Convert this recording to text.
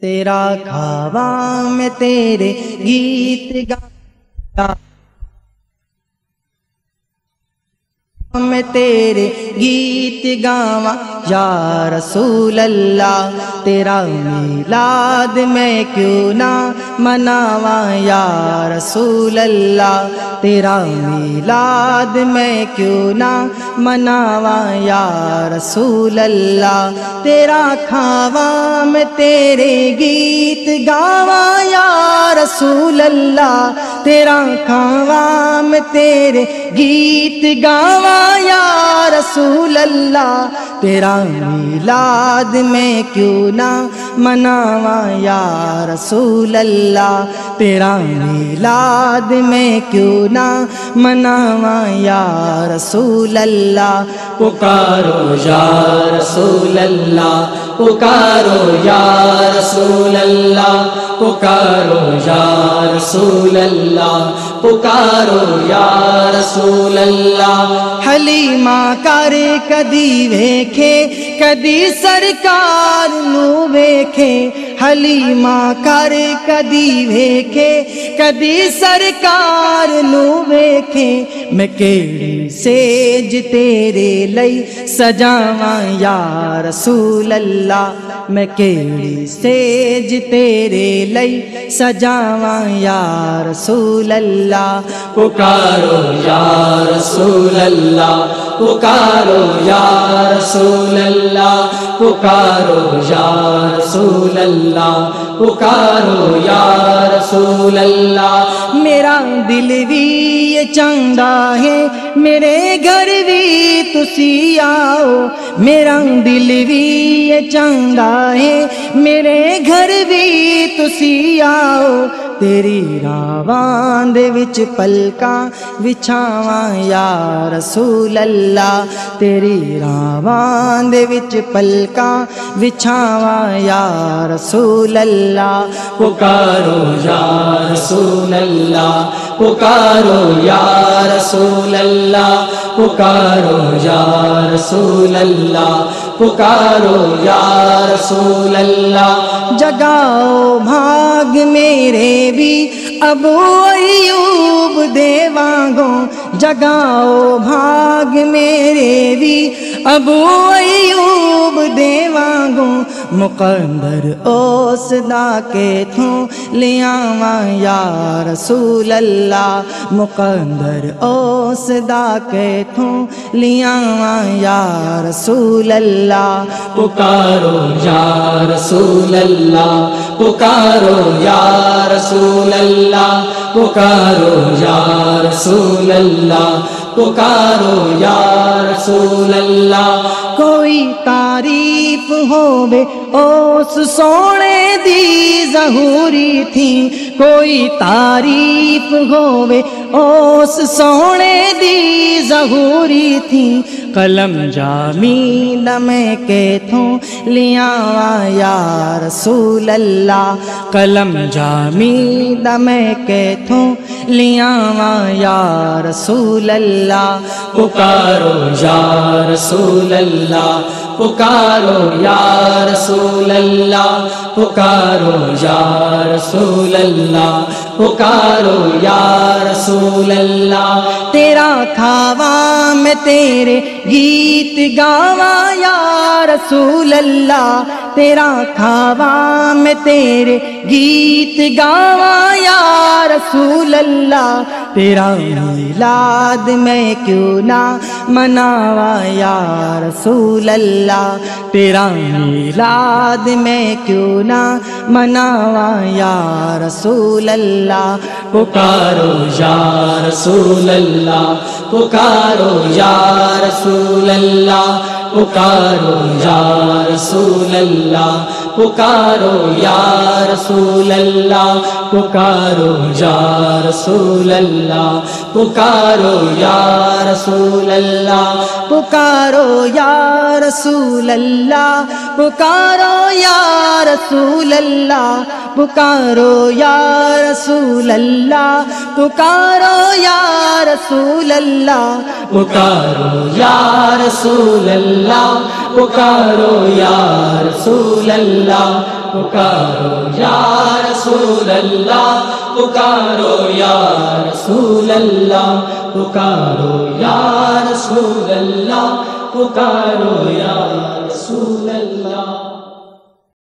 تیرا کھاواں میں تیرے گیت گایا، میں تیرے گیت گاواں یا رسول اللہ، تیرا میلاد میں کیوں نہ مناواں یا رسول اللہ، تیرا میلاد میں کیوں نہ مناواں یا رسول اللہ، تیرا کھاواں میں تیرے گیت گاواں یا رسول اللہ، تیرا کھاواں میں تیرے گیت گاواں یا رسول اللہ، تیرا میلاد میں کیوں نہ مناواں یا رسول اللہ، تیرا میلاد میں کیوں نہ مناواں یا رسول اللہ، پکارو یا رسول اللہ، پکارو یا رسول اللہ، پکارو یا رسول اللہ، پکارو یا رسول اللہ۔ حلیمہ کر کدی ویکھے کدی سرکار نو ویکھے، حلیمہ کر کدی ویکھے کدی سرکار نو ویکھے، میں کیڑی سیج تیرے لئی سجاواں یا رسول اللہ، میں کیڑی سیج تیرے لئی سجاواں یا رسول اللہ، پکارو یا رسول اللہ، پکارو یا رسول اللہ، پکارو یا رسول اللہ، پکارو یا رسول اللہ۔ میرا دل بھی یہ چاہندا ہے میرے گھر بھی تسی آؤ، میرا دل بھی یہ چاہندا ہے میرے گھر بھی تسی آؤ، تیری راواں دے وچ پلکاں وچھاواں یا رسول اللہ، تیری راواں دے وچ پلکاں وچھاواں یا رسول اللہ، پکارو یا رسول اللہ، پکارو یا رسول اللہ، پکارو یا رسول اللہ، پکارو یا رسول اللہ۔ جگاؤ بھاگ میرے بھی ابو ایوب دے وانگوں، جگاؤ بھاگ میرے بھی ابو ایوب دے وانگوں، مقدر اوس دا کے تھوں لیاواں یا رسول اللہ، مقدر اوس دا کے تھوں لیاواں یا رسول اللہ، پکارو یا رسول اللہ، پکارو یا رسول اللہ، پکارو یا رسول اللہ، پکارو یا رسول اللہ۔ کوئی تعریف ہووے اس سونے دی ظہوری تھی، کوئی تعریف ہووے اس سونے دی ظہوری تھی، قلم جامی دمے کے تھوں لیاواں یا رسول اللہ، قلم جامی دمے کے تھوں لیاواں یا رسول اللہ، پکارو یا رسول اللہ، پکارو یا رسول اللہ، پکارو یا رسول اللہ، پکارو یا رسول اللہ۔ تیرا کھاواں میں تیرے گیت گاواں یا رسول اللہ، تیرا کھاواں میں تیرے گیت گاواں یا رسول اللہ، تیرا میلاد میں کیوں نہ مناواں یا رسول اللہ، تیرا میلاد میں کیوں نہ مناواں یا رسول اللہ، پکارو یا رسول اللہ، پکارو یا رسول اللہ، پکارو یا رسول اللہ، پکارو یا رسول اللہ، پکارو یا رسول اللہ، پکارو یا رسول اللہ، پکارو یا رسول اللہ، پکارو یا رسول اللہ، پکارو یا رسول اللہ، پکارو یا رسول اللہ، پکارو یا رسول اللہ، پکارو یا رسول اللہ، پکارو یا رسول اللہ پکارو یا رسول اللہ پکارو یا رسول اللہ پکارو یا رسول اللہ